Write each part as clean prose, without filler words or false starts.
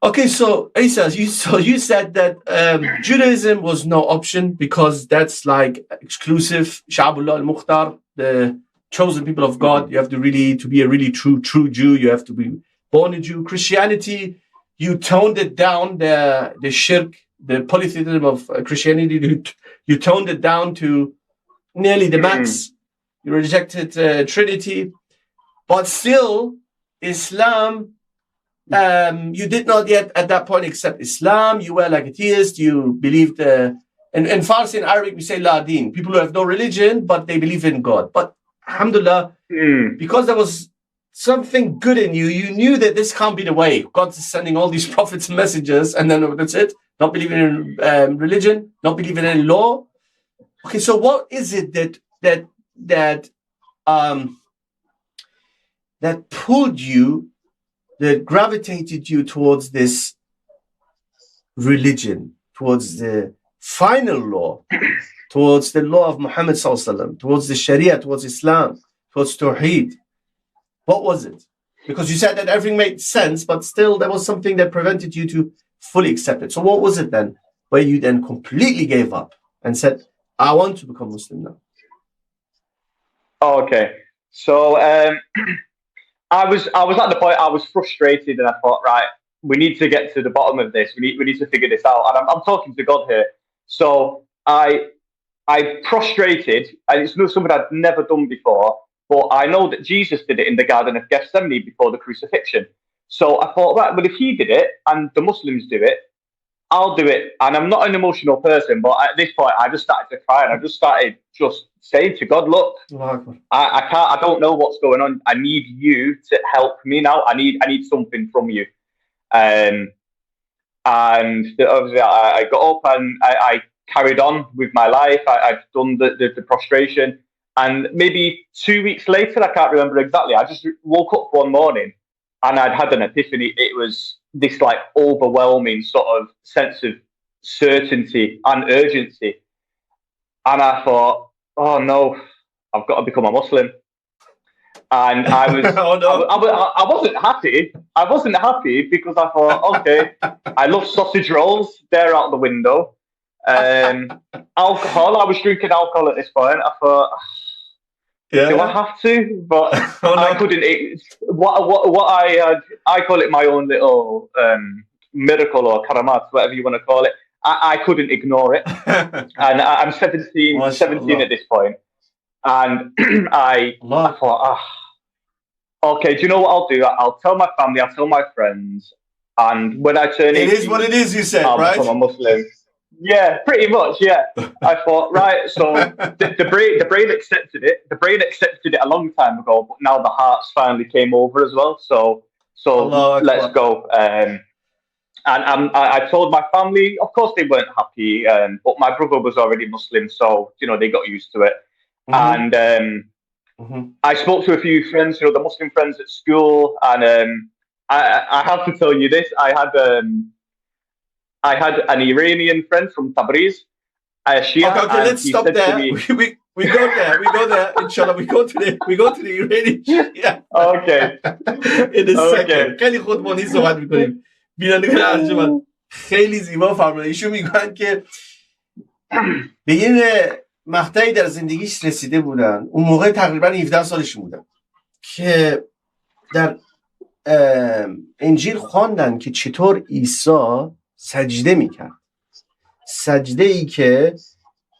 Okay, so Asa, you said that Judaism was no option because that's like exclusive. Sha'bullah al-Mukhtar, the chosen people of God. You have to be a really true Jew. You have to be born a Jew. Christianity, you toned it down. The shirk, the polytheism of Christianity, you toned it down to nearly the max. You rejected Trinity, but still, Islam. You did not yet at that point accept Islam. You were like a theist. You believed, in Farsi and Arabic we say la din. People who have no religion but they believe in God. But alhamdulillah, because there was something good in you, you knew that this can't be the way. God's sending all these prophets and messengers, and then that's it. Not believing in religion, not believing in law. Okay, so what is it that pulled you? That gravitated you towards this religion, towards the final law, towards the law of Muhammad sallallahu alaihi wasallam, towards the Sharia, towards Islam, towards Tawheed. What was it? Because you said that everything made sense, but still there was something that prevented you to fully accept it. So what was it then, where you then completely gave up and said, I want to become Muslim now? Okay, so I was at the point I was frustrated, and I thought, right, we need to get to the bottom of this. We need to figure this out. And I'm talking to God here. So I prostrated, and it's not something I'd never done before. But I know that Jesus did it in the Garden of Gethsemane before the crucifixion. So I thought, right, well, if he did it and the Muslims do it, I'll do it. And I'm not an emotional person, but at this point, I just started to cry, and I just started saying to God, look, I can't, I don't know what's going on. I need you to help me now. I need something from you. And obviously I got up and I carried on with my life. I've done the prostration. And maybe 2 weeks later, I can't remember exactly, I just woke up one morning and I'd had an epiphany. It was this like overwhelming sort of sense of certainty and urgency. And I thought, oh no, I've got to become a Muslim. And I was, I wasn't happy. I wasn't happy because I thought, okay, I love sausage rolls. They're out the window. Alcohol, I was drinking alcohol at this point. I thought, do I have to? But I couldn't. What I call it my own little miracle or karamat, whatever you want to call it. I couldn't ignore it. And I'm 17 at this point. And I thought, okay, do you know what I'll do? I'll tell my family, I'll tell my friends. And when I turn 18, it is what it is, you said, I'll right? become a Muslim. Yeah, pretty much, yeah. I thought, right, so the brain accepted it. The brain accepted it a long time ago, but now the hearts finally came over as well. So let's go. And I told my family, of course they weren't happy, but my brother was already Muslim, so, they got used to it. And I spoke to a few friends, the Muslim friends at school, and I have to tell you this, I had an Iranian friend from Tabriz, Shia. Okay, let's stop there. We go there. Inshallah, we go to the Iranian Shia. Okay. In a second. خیلی خودمانی صحبت می‌کنیم. بینندگان ارجمند خیلی زیبا فرمودن. ایشون میگن که به این مقطعی در زندگیش رسیده بودن. اون موقع تقریبا 17 سالشون بودن که در انجیل خواندن که چطور عیسی سجده میکرد. سجده ای که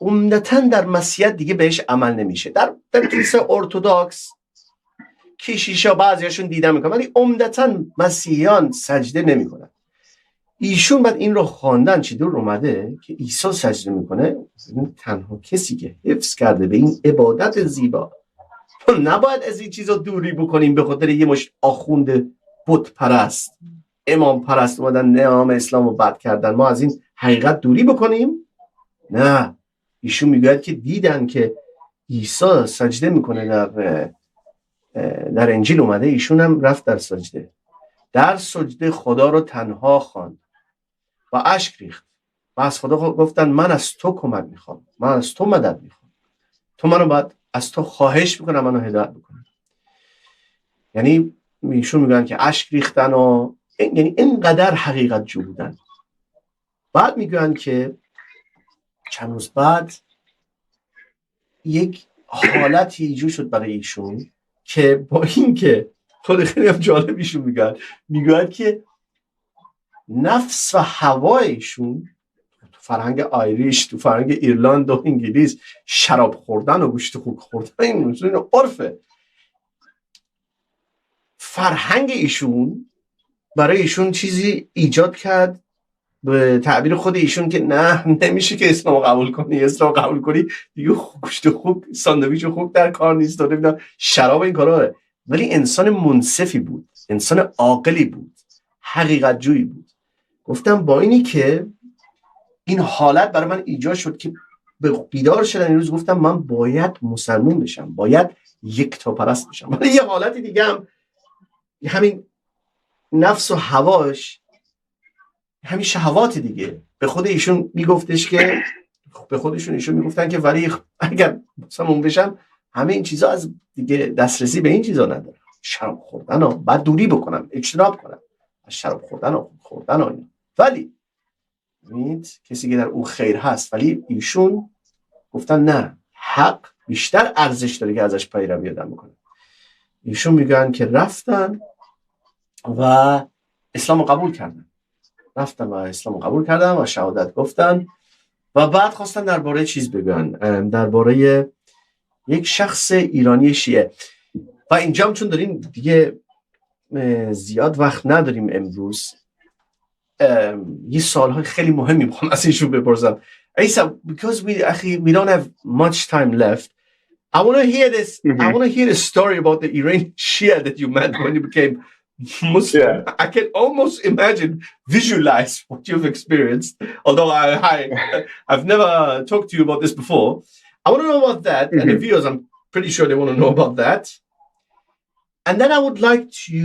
عمدتاً در مسیحیت دیگه بهش عمل نمیشه. در کلیسای ارتدوکس کشیشا بعضیاشون دیدن میکنن ولی عمدتاً مسیحیان سجده نمیکنن. ایشون بعد این رو خواندن چطور اومده که عیسی سجده میکنه، تنها کسی که حفظ کرده به این عبادت زیبا. نباید از این چیزا دوری بکنیم به خاطر یه مشت آخوند بت پرست، امام پرست اومدن نام اسلام رو بد کردن ما از این حقیقت دوری بکنیم. نه، ایشون میگوید که دیدن که عیسی سجده میکنه در انجیل اومده، ایشون هم رفت در سجده خدا رو تنها خواند و اشک ریخت و از خدا گفتن من از تو کمک میخوام، من از تو مدد میخوام، تو منو باید از تو خواهش میکنم منو هدایت بکنم. یعنی ایشون میگن که اشک ریختن و یعنی اینقدر حقیقت جو بودن. بعد میگن که چند روز بعد یک حالتی ایجاد شد برای ایشون که با این که خیلی هم جالب ایشون میگن که نفس و هوایشون تو فرهنگ آیریش، تو فرهنگ ایرلند و انگلیس، شراب خوردن و گوشت خوک خوردن این عرفه. فرهنگ ایشون برای ایشون چیزی ایجاد کرد به تعبیر خود ایشون که نه نمیشه که اسلام قبول کنی دیگه گوشت خوک ساندویچ خوک در کار نیست و نمیدونم شراب این کارا. ولی انسان منصفی بود، انسان عاقلی بود، حقیقت جویی بود. گفتم با اینی که این حالت برای من ایجاد شد که بیدار شدن این روز، گفتم من باید مسلمون بشم، باید یکتاپرست بشم. ولی یه حالت دیگه هم همین نفس و هواش، همین شهوات دیگه به خود ایشون میگفتش که به خودشون ایشون میگفتن که ولی اگر مسلمون بشم همه این چیزا از دیگه دسترسی به این چیزا ندارم، شراب خوردن و بعد دوری بکنم، اجتناب کنم از شراب خوردن و اینا. ولی کسی که در او خیر هست، ولی ایشون گفتن نه، حق بیشتر ارزش داره که ازش پیروی آدم بکنه. ایشون میگن که رفتن و اسلام رو قبول کردن و شهادت گفتن و بعد خواستن درباره چیز بگن، درباره یک شخص ایرانی شیعه. و اینجا هم چون داریم دیگه زیاد وقت نداریم امروز، یه سوالهای خیلی مهمی میخوام از ایشون بپرسم. عیسی، because we don't have much time left, I want to hear this. I want to hear a story about the Iranian Shia that you met when you became Muslim. Yeah. I can almost visualize what you've experienced, although I've never talked to you about this before. I want to know about that, and the viewers, I'm pretty sure they want to know about that. And then I would like to,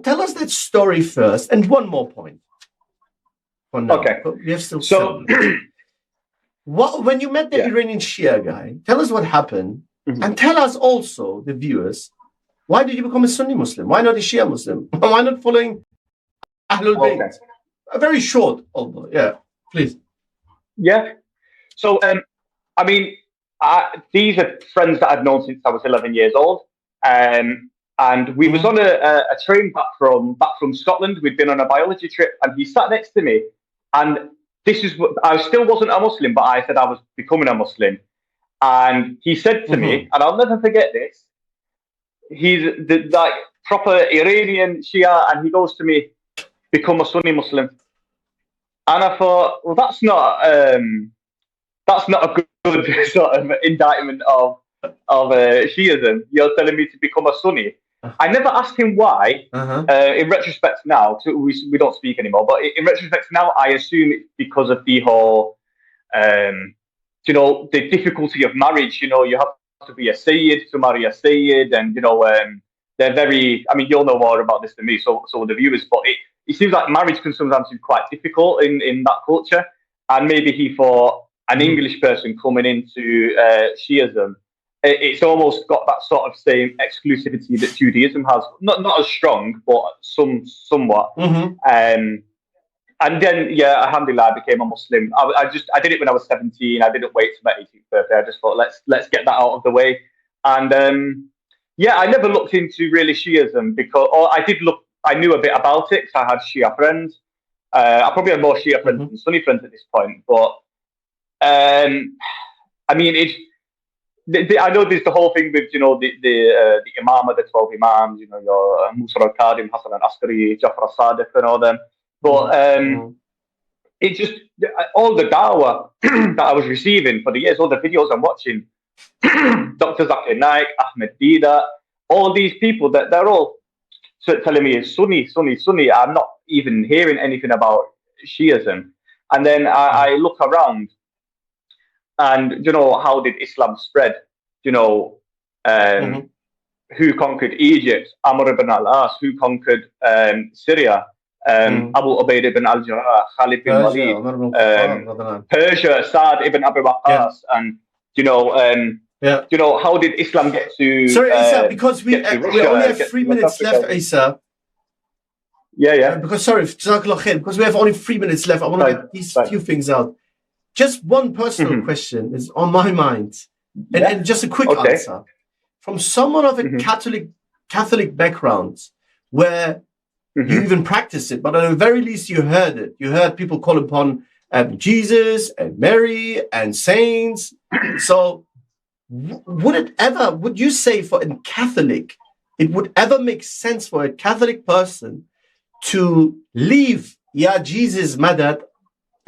tell us that story first, and one more point. Okay. We have still when you met the Iranian Shia guy, tell us what happened, and tell us also, the viewers, why did you become a Sunni Muslim? Why not a Shia Muslim? Why not following Ahlul Bayt? Okay. Very short, although, please. Yeah. So, I mean, these are friends that I've known since I was 11 years old. And we was on a train back from Scotland. We'd been on a biology trip, and he sat next to me. And this is what I still wasn't a Muslim, but I said I was becoming a Muslim. And he said to me, and I'll never forget this, he's the like proper Iranian Shia, and he goes to me, become a Sunni Muslim. And I thought, well, that's not a good sort of indictment of Shiism. You're telling me to become a Sunni. I never asked him why. In retrospect now, we don't speak anymore, but in retrospect now, I assume it's because of the whole, the difficulty of marriage. You have to be a Sayyid to marry a Sayyid, and, they're very, I mean, you'll know more about this than me, so the viewers, but it seems like marriage can sometimes be quite difficult in that culture, and maybe he thought an English person coming into Shiism, it's almost got that sort of same exclusivity that Judaism has. Not as strong, but somewhat. And then, alhamdulillah, I became a Muslim. I did it when I was 17. I didn't wait till my 18th birthday. I just thought, let's get that out of the way. And I never looked into really Shiism I knew a bit about it because I had Shia friends. I probably had more Shia friends than Sunni friends at this point. But I mean, I know there's the whole thing with, the Imam of the 12 Imams, your Musa al-Qadim, Hassan al-Askari, Jafar al-Sadiq and all them. But it just, all the dawah that I was receiving for the years, all the videos I'm watching, Dr. Zakir Naik, Ahmed Dida, all these people, that they're all telling me it's Sunni. I'm not even hearing anything about Shiism. And then I look around, and how did Islam spread? Who conquered Egypt? Amr ibn al-As. Who conquered Syria? Abu Ubaidah ibn al-Jarrah, Khalid bin Walid, Persia, Saad ibn Abi Waqqas, and how did Islam get to? Sorry, Isa, because we only have 3 minutes left, Isa. Yeah. Because sorry, because we have only 3 minutes left. I want to get these few things out. Just one personal question is on my mind, and just a quick answer from someone of a Catholic background, where you even practice it, but at the very least you heard it. You heard people call upon Jesus and Mary and saints. So would you say for a Catholic, it would ever make sense for a Catholic person to leave Jesus Madad,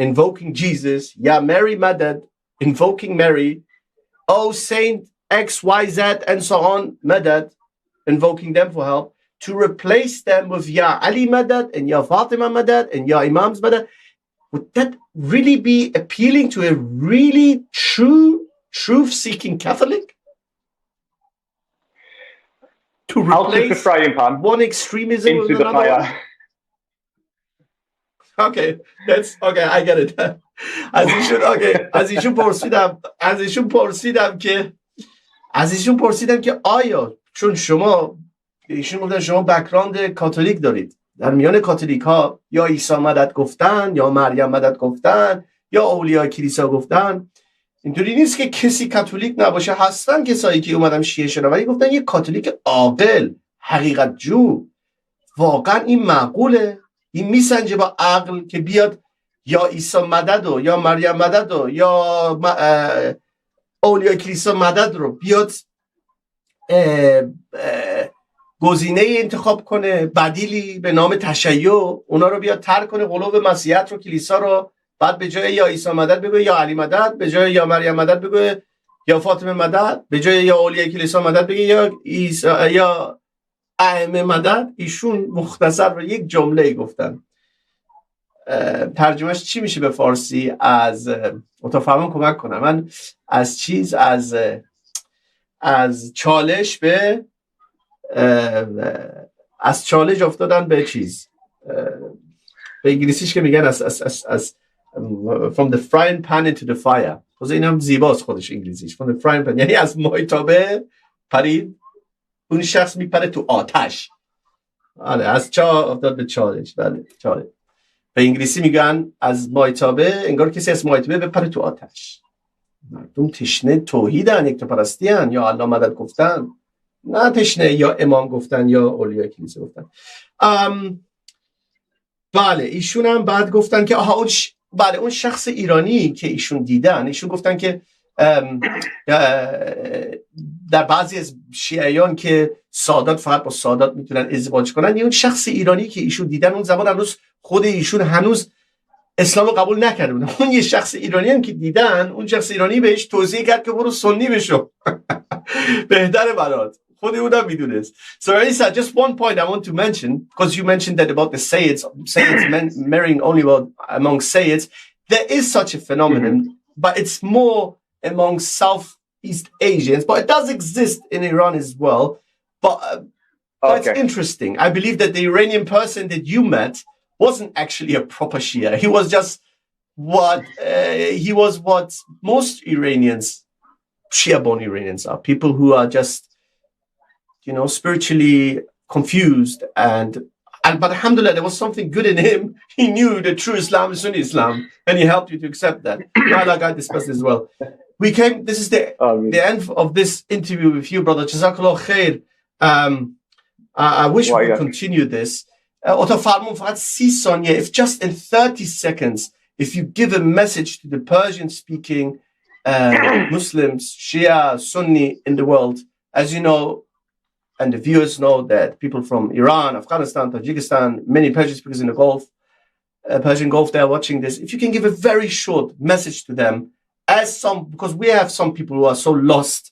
invoking Jesus, Mary Madad, invoking Mary, Saint X, Y, Z, and so on, Madad, invoking them for help, to replace them with Ali Madad and Fatima Madad and Imams Madad? Would that really be appealing to a really true, truth-seeking Catholic? To replace the frying pan one extremism with another one? Okay, I get it. از ایشون پرسیدم که آیا چون ایشون گفتن شما بک‌گراند کاتولیک دارید، در میان کاتولیک ها یا عیسی مدد گفتن یا مریم مدد گفتن یا اولیای کلیسا گفتن، اینطوری نیست که کسی کاتولیک نباشه. هستن کسایی که اومدن شیعه شدن ولی گفتن یه کاتولیک عاقل، حقیقت جو، واقعا این معقوله؟ این میسنجه با عقل که بیاد یا عیسی مدد و یا مریم مدد و یا اولیای کلیسا مدد رو بیاد گزینه انتخاب کنه، بدیلی به نام تشیع، اونا رو بیاد ترک کنه، قلوب مسیحیت رو، کلیسا رو، بعد به جای یا عیسی مدد بگه یا علی مدد، به جای یا مریم مدد بگه یا فاطمه مدد، به جای یا اولیای کلیسا مدد بگه یا عیسی یا ائمه مدد. ایشون مختصر به یک جمله گفتن. ترجمهش چی میشه به فارسی؟ از متفاهم کمک کنم. من از چالش به از چالش افتادن به چیز، به انگلیسیش که میگن از from the frying pan into the fire. خود اینم زیباست خودش انگلیسیش. from the frying pan یعنی از مایتابه پرید، اون شخص میپره تو آتش. از چا افتاد به چالش. بله چالش به انگلیسی میگن از مایتابه، انگار کسی از مایتابه بپره تو آتش. مردم تشنه توحیدن، یکتاپرستی‌ان، یا الله مدد گفتن، نه تشنه یا امام گفتن یا اولیای کلیسا گفتن. بله ایشون هم بعد گفتن که بله اون شخص ایرانی که ایشون دیدن، ایشون گفتن که در بعضی از شیعیان که سادات فقط با سادات میتونن ازدواج کنن، اون شخص ایرانی که ایشون دیدن اون زمان هنوز خود ایشون هنوز اسلام رو قبول نکرده بودن. اون یه شخص ایرانی هم که دیدن، اون شخص ایرانی بهش توصیه کرد که برو سنی بشو بهتره برات. خود اونم میدونست. So عيسى, just one point I want to mention, because you mentioned that about the Sayyids marrying only among Sayyids, there is such a phenomenon, but it's more among Southeast Asians, but it does exist in Iran as well. But it's interesting. I believe that the Iranian person that you met wasn't actually a proper Shia. He was just what most Iranians, Shia-born Iranians, are. People who are just, spiritually confused. But alhamdulillah, there was something good in him. He knew the true Islam is Sunni Islam, and he helped you to accept that. I got this person as well. This is the end of this interview with you, brother. Jazakallah khair. I wish we could continue this. If just in 30 seconds, if you give a message to the Persian-speaking Muslims, Shia, Sunni in the world, as you know, and the viewers know that people from Iran, Afghanistan, Tajikistan, many Persian speakers in the Persian Gulf, they are watching this. If you can give a very short message to them, because we have some people who are so lost,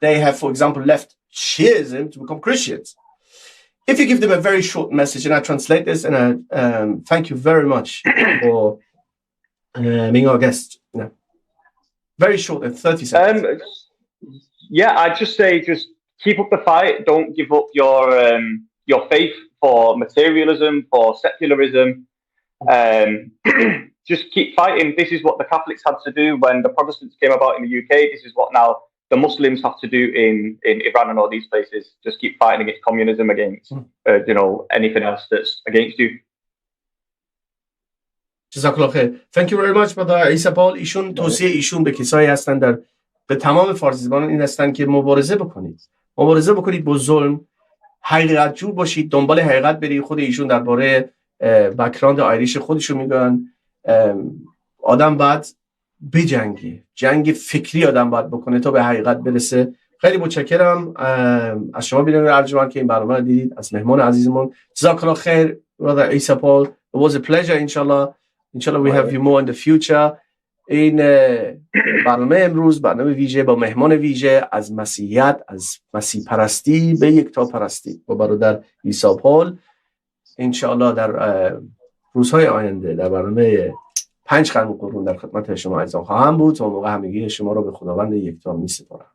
they have, for example, left Shiism to become Christians. If you give them a very short message, and I translate this, and I thank you very much for being our guest. Very short, in 30 seconds. I'd just say, keep up the fight. Don't give up your faith for materialism, for secularism. Just keep fighting. This is what the Catholics had to do when the Protestants came about in the UK. This is what now the Muslims have to do in Iran and all these places. Just keep fighting against communism, against anything else that's against you. جزاک الله خیر. Thank you very much brother عیسی پال. ایشون توصیه ایشون به کسایی هستن به تمام فارسی زبانان این هستن که مبارزه بکنید با ظلم، حقیقت جو باشید، دنبال حقیقت برید. خود ایشون درباره بک‌گراند آیریش خودشون میگن آدم باید بجنگه، جنگ فکری آدم باید بکنه تا به حقیقت برسه. خیلی متشکرم از شما بیننده ارجمند که این برنامه رو دیدید، از مهمان عزیزمون. جزاک الله خیر brother عیسی پال. It was a pleasure. Inshallah we have you more in the future. این برنامه امروز برنامه ویژه با مهمان ویژه از مسیحیت، از مسیح پرستی به یکتا پرستی با برادر عیسی پال. انشاءالله در روزهای آینده در برنامه 5 قرن در خدمت شما عزیزان خواهم بود. تا موقع همگی شما را به خداوند یکتا می سپارم.